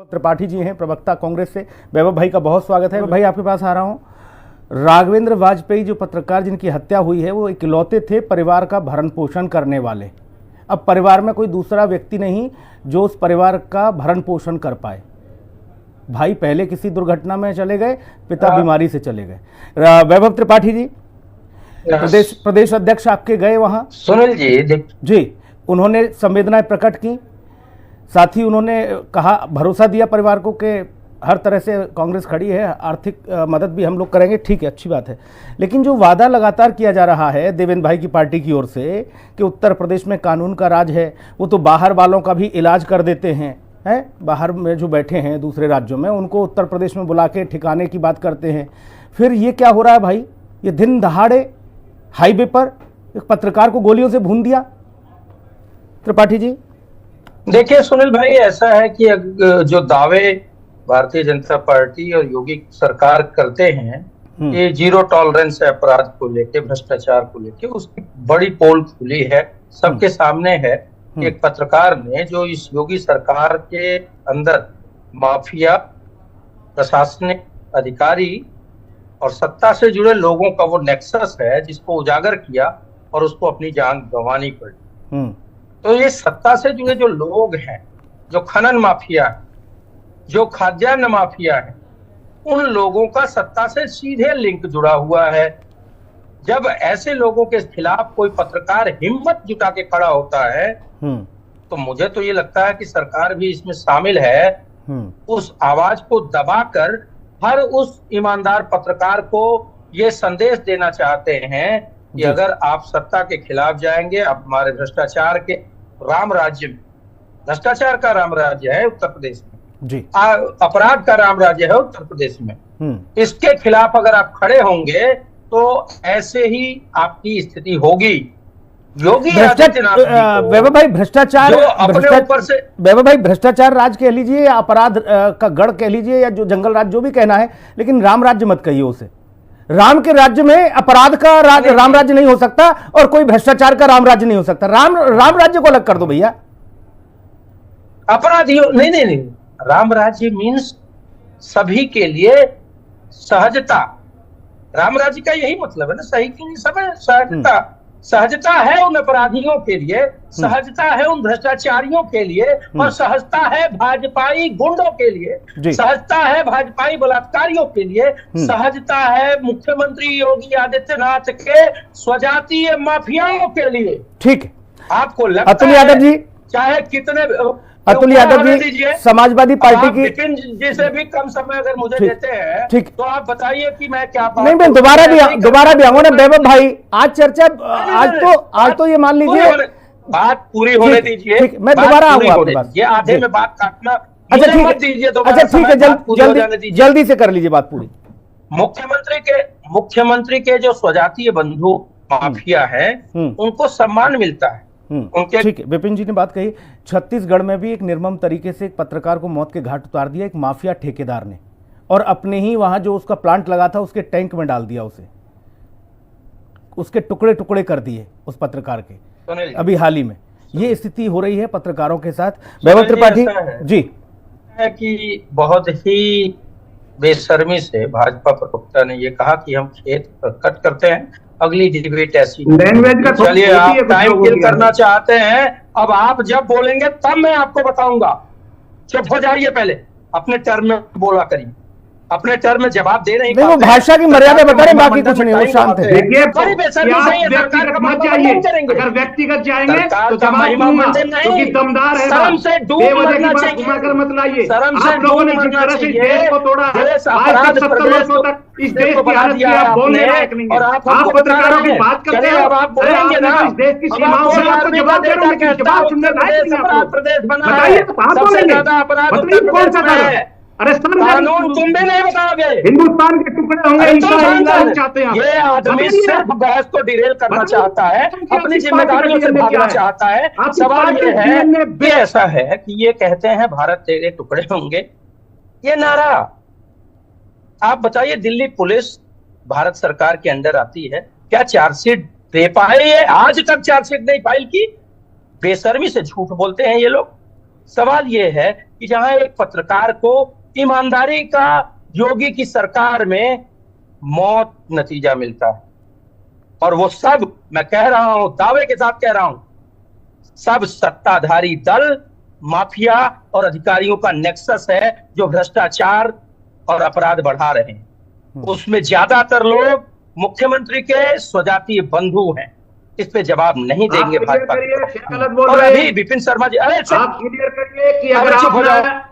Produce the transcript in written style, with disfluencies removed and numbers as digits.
वैभव त्रिपाठी जी हैं, प्रवक्ता कांग्रेस से। वैभव भाई का बहुत स्वागत है। भाई आपके पास आ रहा हूं। राघवेंद्र वाजपेयी जो पत्रकार जिनकी हत्या हुई है वो इकलौते थे परिवार का भरण पोषण करने वाले। अब परिवार में कोई दूसरा व्यक्ति नहीं जो उस परिवार का भरण पोषण कर पाए। भाई पहले किसी दुर्घटना में चले गए, पिता बीमारी से चले गए। वैभव त्रिपाठी जी प्रदेश अध्यक्ष आपके गए वहां, सुनील जी उन्होंने संवेदनाएं प्रकट की, साथ ही उन्होंने कहा, भरोसा दिया परिवार को कि हर तरह से कांग्रेस खड़ी है, आर्थिक मदद भी हम लोग करेंगे। ठीक है, अच्छी बात है। लेकिन जो वादा लगातार किया जा रहा है देवेंद्र भाई की पार्टी की ओर से कि उत्तर प्रदेश में कानून का राज है, वो तो बाहर वालों का भी इलाज कर देते हैं, बाहर में जो बैठे हैं दूसरे राज्यों में उनको उत्तर प्रदेश में बुला के ठिकाने की बात करते हैं। फिर ये क्या हो रहा है भाई? ये दिन दहाड़े हाईवे पर एक पत्रकार को गोलियों से भून दिया। त्रिपाठी जी देखिए सुनील भाई, ऐसा है कि जो दावे भारतीय जनता पार्टी और योगी सरकार करते हैं ये जीरो टॉलरेंस है अपराध को लेके, भ्रष्टाचार को लेके, उसकी बड़ी पोल खुली है, सबके सामने है। एक पत्रकार ने जो इस योगी सरकार के अंदर माफिया, प्रशासनिक अधिकारी और सत्ता से जुड़े लोगों का वो नेक्सस है जिसको उजागर किया और उसको अपनी जान गंवानी पड़ी। तो ये सत्ता से जुड़े जो लोग हैं, जो खनन माफिया है, जो खाद्यान्न माफिया है, उन लोगों का सत्ता से सीधे लिंक जुड़ा हुआ है। जब ऐसे लोगों के खिलाफ कोई पत्रकार हिम्मत जुटा के खड़ा होता है तो मुझे तो ये लगता है कि सरकार भी इसमें शामिल है। उस आवाज को दबाकर हर उस ईमानदार पत्रकार को ये संदेश देना चाहते हैं कि अगर आप सत्ता के खिलाफ जाएंगे, आप हमारे भ्रष्टाचार के राम राज्य में, भ्रष्टाचार का राम राज्य है उत्तर प्रदेश में जी, अपराध का राम राज्य है उत्तर प्रदेश में, इसके खिलाफ अगर आप खड़े होंगे तो ऐसे ही आपकी स्थिति होगी। योगी आदित्यनाथ वैभव भाई भ्रष्टाचार अपने ऊपर से, वैभव भाई भ्रष्टाचार राज कह लीजिए या अपराध का गढ़ कह लीजिए या जो जंगल राज, जो भी कहना है, लेकिन राम राज्य मत कहिए उसे। राम के राज्य में अपराध का राम राज्य नहीं हो सकता और कोई भ्रष्टाचार का राम राज्य नहीं हो सकता। राम राज्य को अलग कर दो भैया। अपराधियों नहीं, राम राज्य मीन्स सभी के लिए सहजता। राम राज्य का यही मतलब है ना, सही के लिए सब है, सहजता। सहजता है उन अपराधियों के लिए, सहजता है उन भ्रष्टाचारियों के लिए, और सहजता है भाजपाई गुंडों के लिए, सहजता है भाजपाई बलात्कारियों के लिए, सहजता है मुख्यमंत्री योगी आदित्यनाथ के स्वजातीय माफियाओं के लिए। ठीक है, आपको लगता अतुल यादव जी, चाहे कितने अतुल यादव जी समाजवादी पार्टी की, विपिन जी से भी कम समय अगर मुझे देते हैं ठीक, तो आप बताइए कि मैं क्या बात। नहीं, मैं दोबारा भी आऊंगा ना वैभव भाई। आज चर्चा, आज तो ये मान लीजिए बात पूरी होने दीजिए। मैं दोबारा आऊंगा आपके पास। ये आधे में बात काटना अच्छा ठीक है, जल्दी से कर लीजिए बात पूरी। मुख्यमंत्री के जो स्वजातीय बंधु माफिया है उनको सम्मान मिलता है उनके। ठीक है, विपिन जी ने बात कही। छत्तीसगढ़ में भी एक निर्मम तरीके से एक पत्रकार को मौत के घाट उतार दिया एक माफिया ठेकेदार ने, और अपने ही वहां जो उसका प्लांट लगा था उसके टैंक में डाल दिया, उसे उसके टुकड़े टुकड़े कर दिए उस पत्रकार के। अभी हाल ही में ये स्थिति हो रही है पत्रकारों के साथ। वैभव त्रिपाठी जी है कि बहुत ही बेशर्मी से भाजपा प्रवक्ता ने ये कहा कि हम खेत कट करते हैं, अगली डिबेट ऐसी। चलिए, आप टाइम किल करना चाहते हैं, अब आप जब बोलेंगे तब मैं आपको बताऊंगा। चुप हो जाइए, पहले अपने टर्म में बोला करिए, अपने टर्म में जवाब दे रही। वो भाषा की मर्यादा बता रहे, बाकी कुछ नहीं, वो शांत है। देखिए, अगर व्यक्तिगत जाएंगे तो क्योंकि दमदार है, घुमाकर मत लाइए। आप लोगों ने जिस तरह से देश को तोड़ा है, आज तक 70 वर्षों तक इस देश की हालत की आप बोलने लायक नहीं है। आप पत्रकारों की बात करते हैं, इस देश की सीमाओं से आपको जवाब दे रहे हैं, लेकिन जवाब सुनने लायक नहीं बताइए, तो आप बोलेंगे मतलब कौन सा है? अरे कानून तुम भी नहीं बताओगे, हिंदुस्तान के टुकड़े होंगे चाहते हैं। ये आदमी सिर्फ बहस को डिरेल करना चाहता है, अपनी जिम्मेदारियों से भागना चाहता है। सवाल ये है कि ऐसा है कि ये कहते हैं भारत तेरे टुकड़े होंगे, ये नारा आप बताइए, दिल्ली पुलिस भारत सरकार के अंडर आती है, क्या चार्जशीट दे पाए? ये आज तक चार्जशीट नहीं फाइल की, बेशर्मी से झूठ बोलते हैं ये लोग। सवाल ये है कि जहां एक पत्रकार को ईमानदारी का योगी की सरकार में मौत नतीजा मिलता है। और वो सब, मैं कह रहा हूं, दावे के साथ कह रहा हूं, सब सत्ताधारी दल, माफिया और अधिकारियों का नेक्सस है जो भ्रष्टाचार और अपराध बढ़ा रहे हैं। उसमें ज्यादातर लोग मुख्यमंत्री के स्वजातीय बंधु हैं। इस पे जवाब नहीं देंगे भाजपा। गलत बोल और रहे अभी हैं विपिन शर्मा जी, अरे आप क्लियर करिए कि अगर चुप हो जाओ।